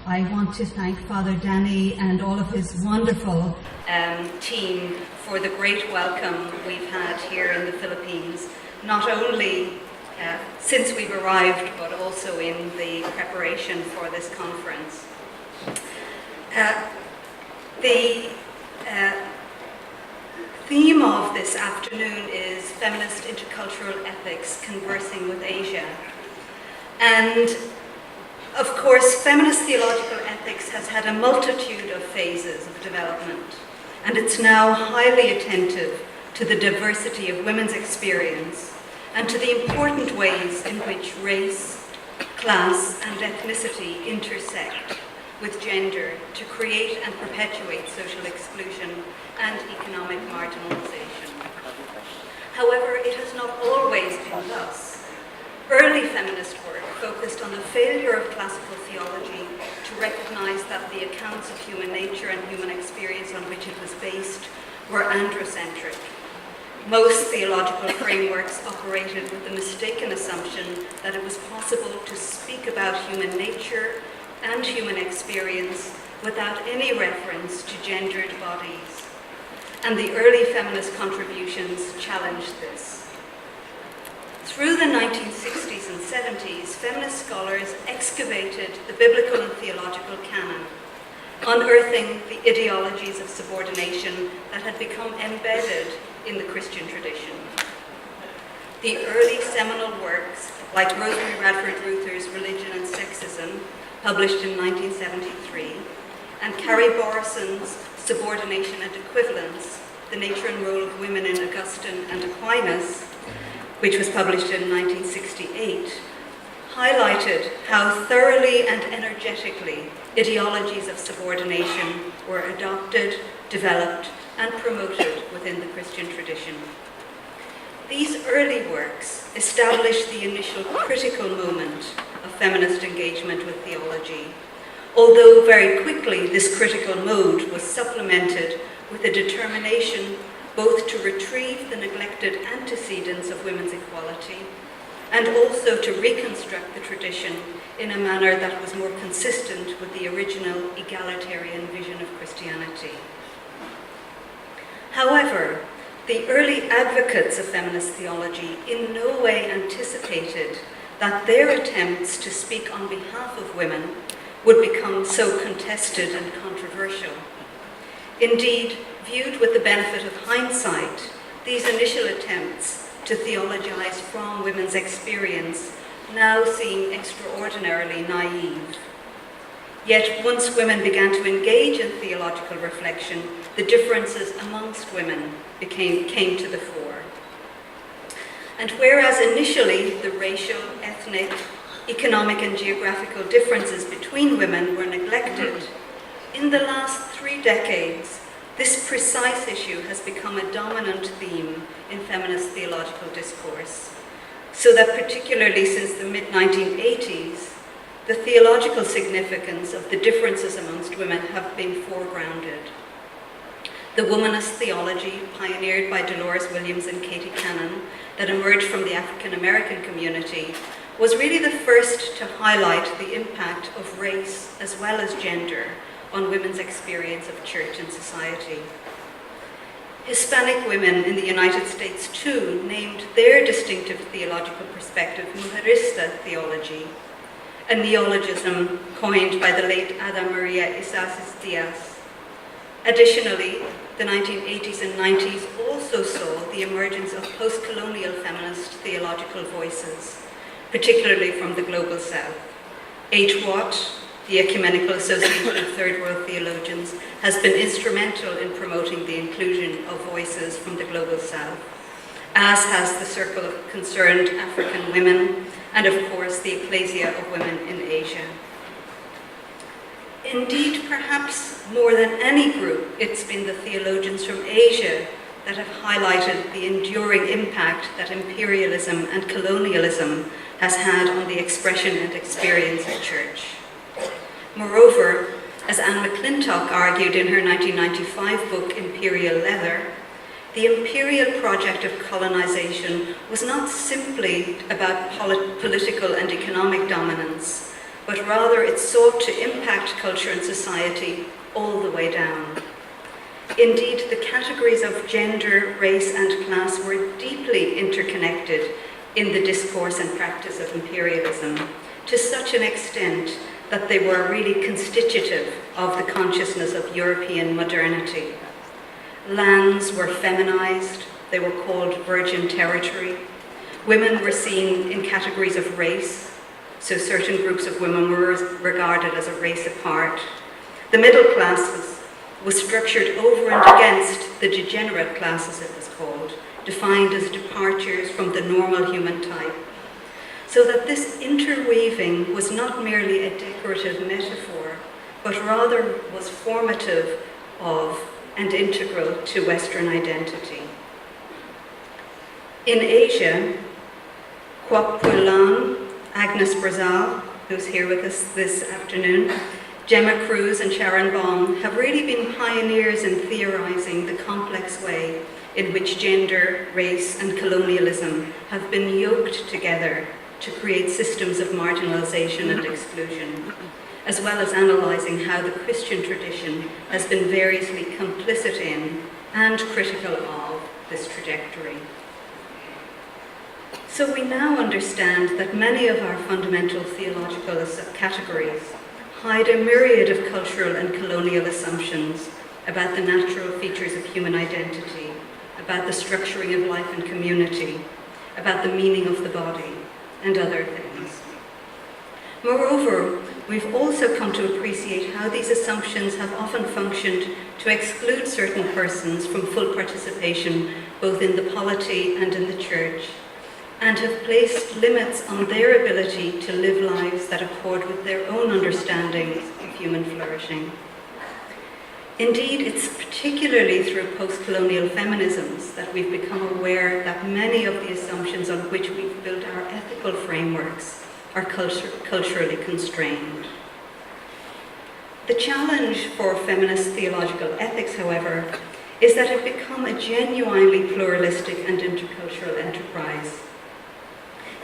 I want to thank Father Danny and all of his wonderful team for the great welcome we've had here in the Philippines, not only since we've arrived, but also in the preparation for this conference. The theme of this afternoon is Feminist Intercultural Ethics, Conversing with Asia. And of course, feminist theological ethics has had a multitude of phases of development, and it's now highly attentive to the diversity of women's experience and to the important ways in which race, class, and ethnicity intersect with gender to create and perpetuate social exclusion and economic marginalization. However, it has not always been thus. Early feminist work focused on the failure of classical theology to recognize that the accounts of human nature and human experience on which it was based were androcentric. Most theological frameworks operated with the mistaken assumption that it was possible to speak about human nature and human experience without any reference to gendered bodies. And the early feminist contributions challenged this. Through the 1960s and 70s, feminist scholars excavated the biblical and theological canon, unearthing the ideologies of subordination that had become embedded in the Christian tradition. The early seminal works, like Rosemary Radford Ruether's Religion and Sexism, published in 1973, and Carrie Borison's Subordination and Equivalence, The Nature and Role of Women in Augustine and Aquinas, which was published in 1968, highlighted how thoroughly and energetically ideologies of subordination were adopted, developed, and promoted within the Christian tradition. These early works established the initial critical moment of feminist engagement with theology, although very quickly this critical mode was supplemented with a determination both to retrieve the neglected antecedents of women's equality and also to reconstruct the tradition in a manner that was more consistent with the original egalitarian vision of Christianity. However, the early advocates of feminist theology in no way anticipated that their attempts to speak on behalf of women would become so contested and controversial. Indeed, viewed with the benefit of hindsight, these initial attempts to theologize from women's experience now seem extraordinarily naive. Yet once women began to engage in theological reflection, the differences amongst women came to the fore. And whereas initially the racial, ethnic, economic and geographical differences between women were neglected, in the last 3 decades, this precise issue has become a dominant theme in feminist theological discourse, so that particularly since the mid-1980s, the theological significance of the differences amongst women have been foregrounded. The womanist theology pioneered by Dolores Williams and Katie Cannon that emerged from the African American community was really the first to highlight the impact of race as well as gender on women's experience of church and society. Hispanic women in the United States too named their distinctive theological perspective Mujerista theology, a neologism coined by the late Ada Maria Isasis Diaz. Additionally, the 1980s and 90s also saw the emergence of post-colonial feminist theological voices, particularly from the Global South. H. Watt, the Ecumenical Association of Third World Theologians, has been instrumental in promoting the inclusion of voices from the Global South, as has the Circle of Concerned African Women, and of course the Ecclesia of Women in Asia. Indeed, perhaps more than any group, it's been the theologians from Asia that have highlighted the enduring impact that imperialism and colonialism has had on the expression and experience of church. Moreover, as Anne McClintock argued in her 1995 book, Imperial Leather, the imperial project of colonization was not simply about political and economic dominance, but rather it sought to impact culture and society all the way down. Indeed, the categories of gender, race, and class were deeply interconnected in the discourse and practice of imperialism, to such an extent that they were really constitutive of the consciousness of European modernity. Lands were feminized, they were called virgin territory. Women were seen in categories of race, so certain groups of women were regarded as a race apart. The middle classes was structured over and against the degenerate classes, it was called, defined as departures from the normal human type. So that this interweaving was not merely a decorative metaphor, but rather was formative of and integral to Western identity. In Asia, Kwok Pui-lan, Agnes Brazal, who's here with us this afternoon, Gemma Cruz and Sharon Bong have really been pioneers in theorizing the complex way in which gender, race, and colonialism have been yoked together to create systems of marginalization and exclusion, as well as analyzing how the Christian tradition has been variously complicit in and critical of this trajectory. So we now understand that many of our fundamental theological categories hide a myriad of cultural and colonial assumptions about the natural features of human identity, about the structuring of life and community, about the meaning of the body, and other things. Moreover, we've also come to appreciate how these assumptions have often functioned to exclude certain persons from full participation both in the polity and in the church, and have placed limits on their ability to live lives that accord with their own understandings of human flourishing. Indeed, it's particularly through post-colonial feminisms that we've become aware that many of the assumptions on which we've built our ethical frameworks are culturally constrained. The challenge for feminist theological ethics, however, is that it become a genuinely pluralistic and intercultural enterprise.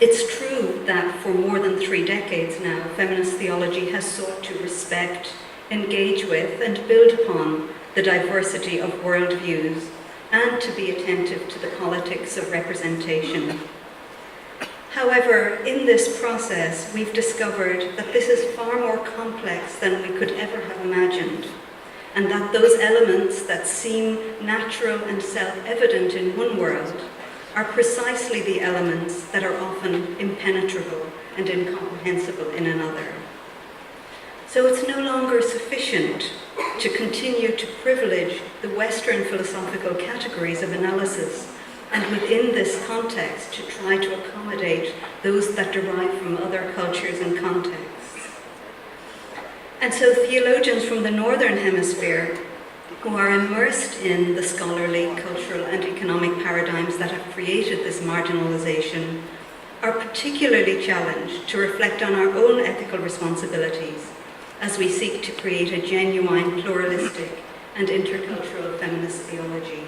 It's true that for more than 3 decades now, feminist theology has sought to respect, engage with, and build upon the diversity of worldviews, and to be attentive to the politics of representation. However, in this process, we've discovered that this is far more complex than we could ever have imagined, and that those elements that seem natural and self-evident in one world are precisely the elements that are often impenetrable and incomprehensible in another. So it's no longer sufficient to continue to privilege the Western philosophical categories of analysis, and within this context to try to accommodate those that derive from other cultures and contexts. And so theologians from the Northern Hemisphere, who are immersed in the scholarly, cultural, and economic paradigms that have created this marginalization, are particularly challenged to reflect on our own ethical responsibilities as we seek to create a genuine, pluralistic, and intercultural feminist theology.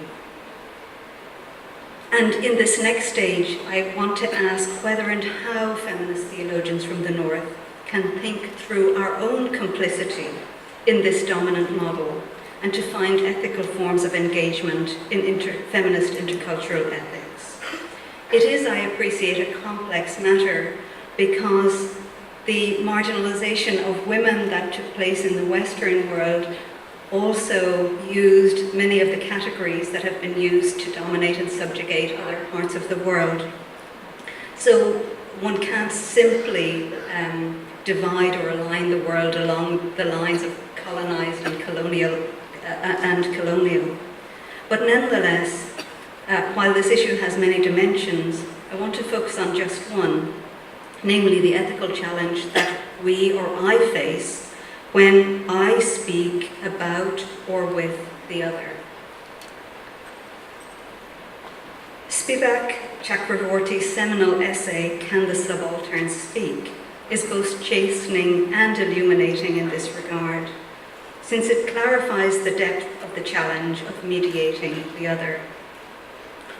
And in this next stage, I want to ask whether and how feminist theologians from the North can think through our own complicity in this dominant model, and to find ethical forms of engagement in feminist intercultural ethics. It is, I appreciate, a complex matter because the marginalization of women that took place in the Western world also used many of the categories that have been used to dominate and subjugate other parts of the world. So one can't simply divide or align the world along the lines of colonized and colonial. But nonetheless, while this issue has many dimensions, I want to focus on just one, namely the ethical challenge that we or I face when I speak about or with the other. Spivak Chakravorty's seminal essay, Can the Subaltern Speak?, is both chastening and illuminating in this regard, since it clarifies the depth of the challenge of mediating the other.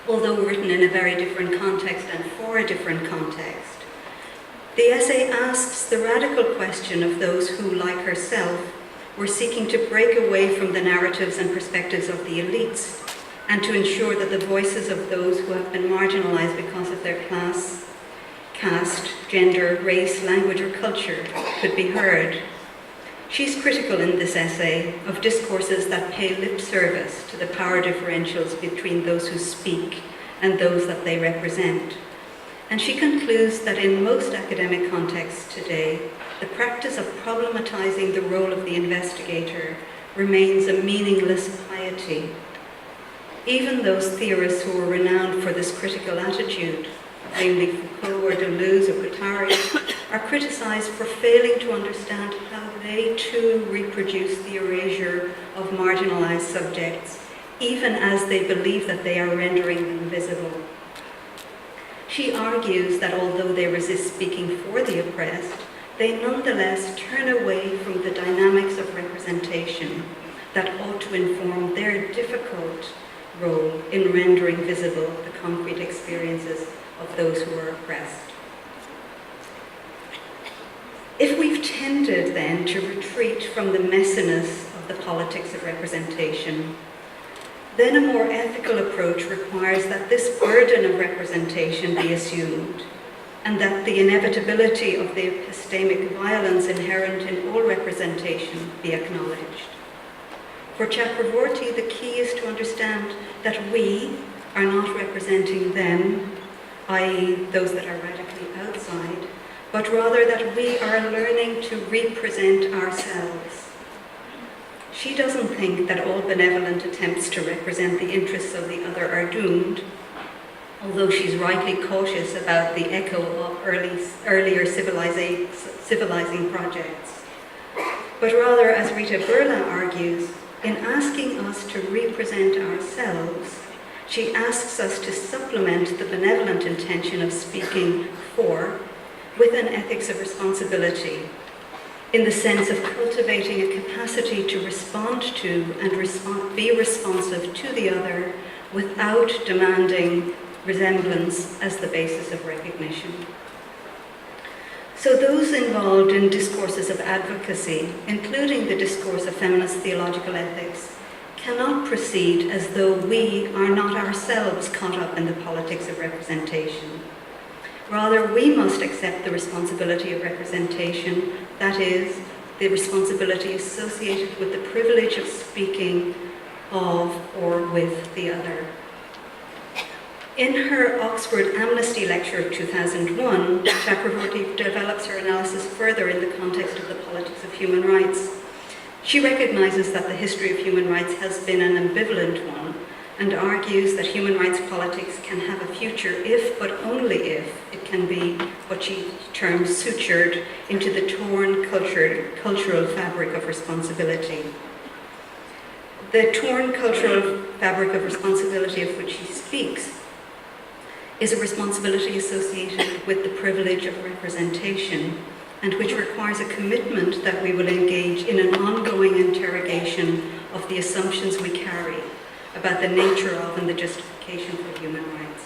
Although written in a very different context and for a different context, The essay asks the radical question of those who, like herself, were seeking to break away from the narratives and perspectives of the elites and to ensure that the voices of those who have been marginalized because of their class, caste, gender, race, language, or culture could be heard. She's critical in this essay of discourses that pay lip service to the power differentials between those who speak and those that they represent. And she concludes that in most academic contexts today, the practice of problematizing the role of the investigator remains a meaningless piety. Even those theorists who are renowned for this critical attitude, namely Foucault or Deleuze or Guattari, are criticized for failing to understand how they too reproduce the erasure of marginalized subjects, even as they believe that they are rendering them visible. She argues that although they resist speaking for the oppressed, they nonetheless turn away from the dynamics of representation that ought to inform their difficult role in rendering visible the concrete experiences of those who are oppressed. If we've tended then to retreat from the messiness of the politics of representation, then a more ethical approach requires that this burden of representation be assumed, and that the inevitability of the epistemic violence inherent in all representation be acknowledged. For Chakravorty, the key is to understand that we are not representing them, i.e. those that are radically outside, but rather that we are learning to represent ourselves. She doesn't think that all benevolent attempts to represent the interests of the other are doomed, although she's rightly cautious about the echo of earlier civilizing projects. But rather, as Rita Burla argues, in asking us to represent ourselves, she asks us to supplement the benevolent intention of speaking for with an ethics of responsibility, in the sense of cultivating a capacity to respond to and be responsive to the other without demanding resemblance as the basis of recognition. So those involved in discourses of advocacy, including the discourse of feminist theological ethics, cannot proceed as though we are not ourselves caught up in the politics of representation. Rather, we must accept the responsibility of representation, that is, the responsibility associated with the privilege of speaking of or with the other. In her Oxford Amnesty Lecture of 2001, Chakravorty develops her analysis further in the context of the politics of human rights. She recognizes that the history of human rights has been an ambivalent one, and argues that human rights politics can have a future if, but only if, it can be what she terms sutured into the torn cultural fabric of responsibility. The torn cultural fabric of responsibility of which she speaks is a responsibility associated with the privilege of representation, and which requires a commitment that we will engage in an ongoing interrogation of the assumptions we carry about the nature of and the justification for human rights.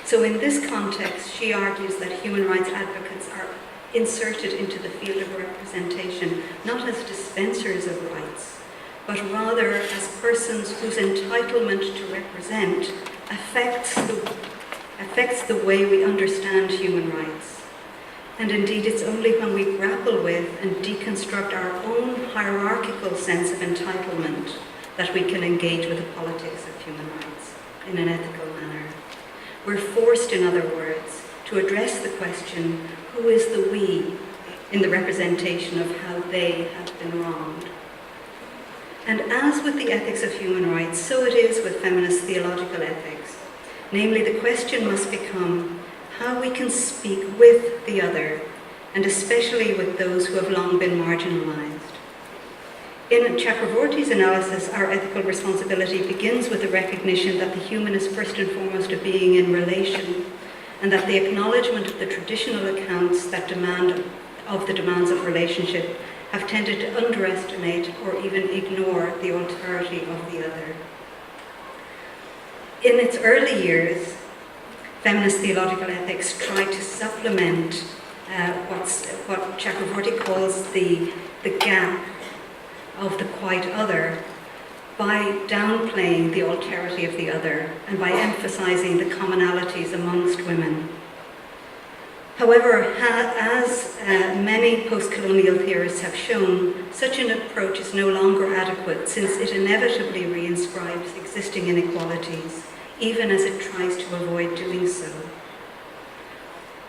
So in this context, she argues that human rights advocates are inserted into the field of representation, not as dispensers of rights, but rather as persons whose entitlement to represent affects the way we understand human rights. And indeed, it's only when we grapple with and deconstruct our own hierarchical sense of entitlement that we can engage with the politics of human rights in an ethical manner. We're forced, in other words, to address the question, who is the we in the representation of how they have been wronged? And as with the ethics of human rights, so it is with feminist theological ethics. Namely, the question must become how we can speak with the other, and especially with those who have long been marginalized. In Chakravorty's analysis, our ethical responsibility begins with the recognition that the human is first and foremost a being in relation, and that the acknowledgement of the traditional accounts that of the demands of relationship have tended to underestimate or even ignore the alterity of the other. In its early years, feminist theological ethics tried to supplement what Chakravorty calls the gap of the quite other, by downplaying the alterity of the other and by emphasizing the commonalities amongst women. However, as many post-colonial theorists have shown, such an approach is no longer adequate, since it inevitably reinscribes existing inequalities, even as it tries to avoid doing so.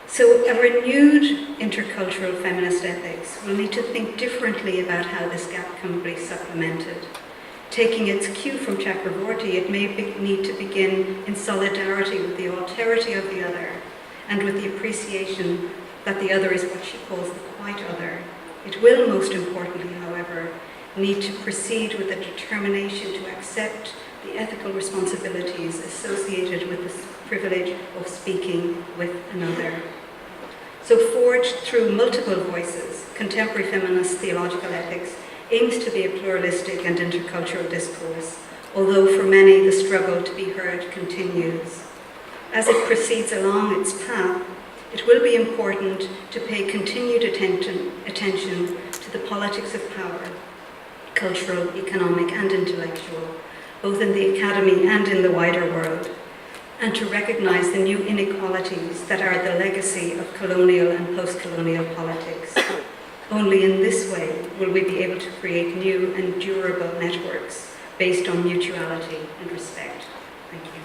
So a renewed intercultural feminist ethics will need to think differently about how this gap can be supplemented. Taking its cue from Chakravorty, it may need to begin in solidarity with the alterity of the other and with the appreciation that the other is what she calls the quite other. It will, most importantly, however, need to proceed with a determination to accept the ethical responsibilities associated with the privilege of speaking with another. So, forged through multiple voices, contemporary feminist theological ethics aims to be a pluralistic and intercultural discourse, although for many the struggle to be heard continues. As it proceeds along its path, it will be important to pay continued attention to the politics of power, cultural, economic and intellectual, both in the academy and in the wider world, and to recognize the new inequalities that are the legacy of colonial and post-colonial politics. Only in this way will we be able to create new and durable networks based on mutuality and respect. Thank you.